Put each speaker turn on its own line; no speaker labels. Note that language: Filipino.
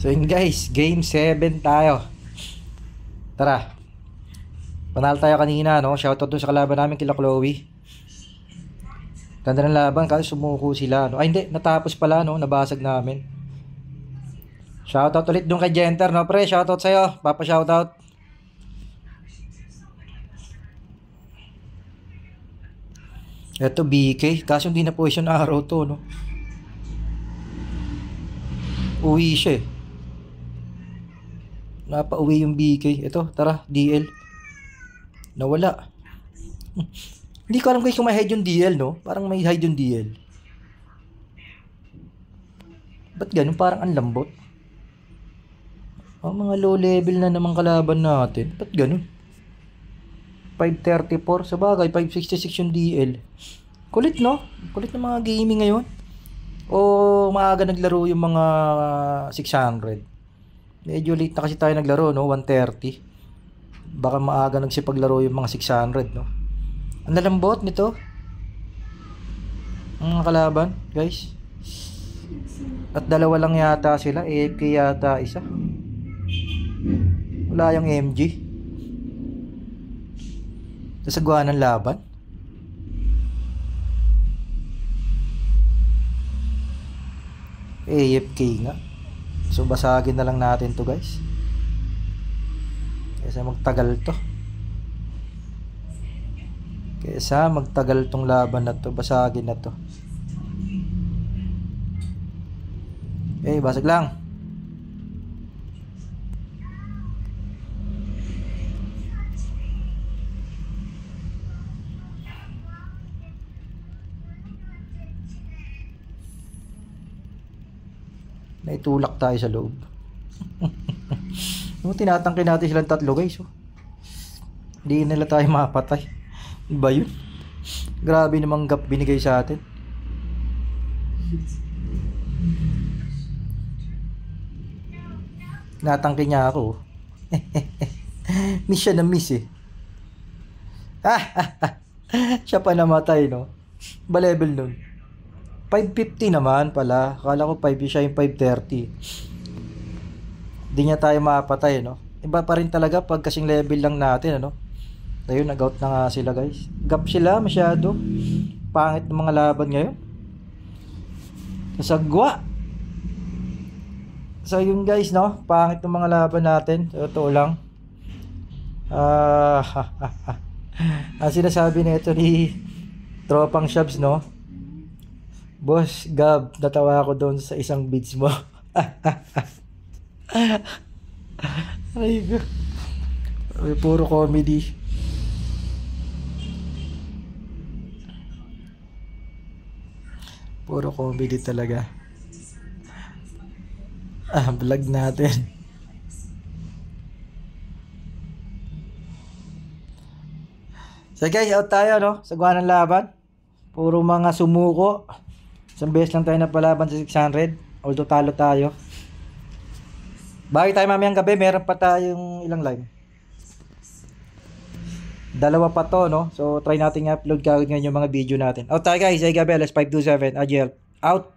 So yun guys, game 7 tayo. Tara. Panalo tayo kanina, no? Shoutout dun sa kalaban namin kila Chloe. Ganda ng laban kasi sumuko sila, no? Ay hindi, natapos pala, no? Nabasag namin. Shoutout ulit dun kay Jenter, no? Pre, shoutout sa'yo. Papa shoutout. Ito BK, kaso hindi na position arrow to, no? Uwi siya eh. Napauwi yung BK. Ito, tara, DL. Nawala. Hindi ko alam guys kung may hide yung DL, no? Parang may hide yung DL. Ba't ganun? Parang ang lambot. Mga low level na naman kalaban natin. Ba't ganun? 534. Sa bagay, 566 yung DL. Kulit, no? Kulit ng mga gaming ngayon. O maaga naglaro yung mga 600. Medyo late na kasi tayo naglaro, no? 130. Baka maaga nagsipaglaro yung mga 600, no? Ang lalambot nito. Ang mga kalaban, guys. At dalawa lang yata sila. AFK yata isa. Wala yung MG. Nasagwa ng laban. AFK nga. So basagin na lang natin to guys. Kaysa magtagal to. Kaysa magtagal tong laban na to. Basagin na to. Okay, basag lang. Naitulak tayo sa loob. Tinatangke natin silang tatlo guys. Hindi nila tayo mapatay. Ba yun? Grabe namang gap binigay sa atin. Natangke niya ako. Miss siya na miss eh. Siya pa namatay, no? Ba level nun? 550 naman pala. Akala ko 5 siya yung 530. Hindi niya tayo mapatay, no? Iba pa rin talaga pag kasing level lang natin, ano? Ayun, nag-out na nga sila, guys. Gap sila masyado. Pangit ng mga laban ngayon. Nasagwa. So, yun guys, no? Pangit ng mga laban natin. Totoo lang. Ang sinasabi na ito ni Tropang Shabs, no? Boss, Gab, natawa ako doon sa isang beats mo. Ay, puro comedy. Puro comedy talaga. Vlog natin. So guys, out tayo, no? Sagwa ng laban. Puro mga sumuko. Isang beses lang tayo napalaban sa 600. Although talo tayo. Bago tayo mamayang gabi, meron pa tayong ilang live. Dalawa pa to, no? So try natin i-upload kagad ngayon yung mga video natin. Out tayo guys, ay Gabeles 527 Agile. Out.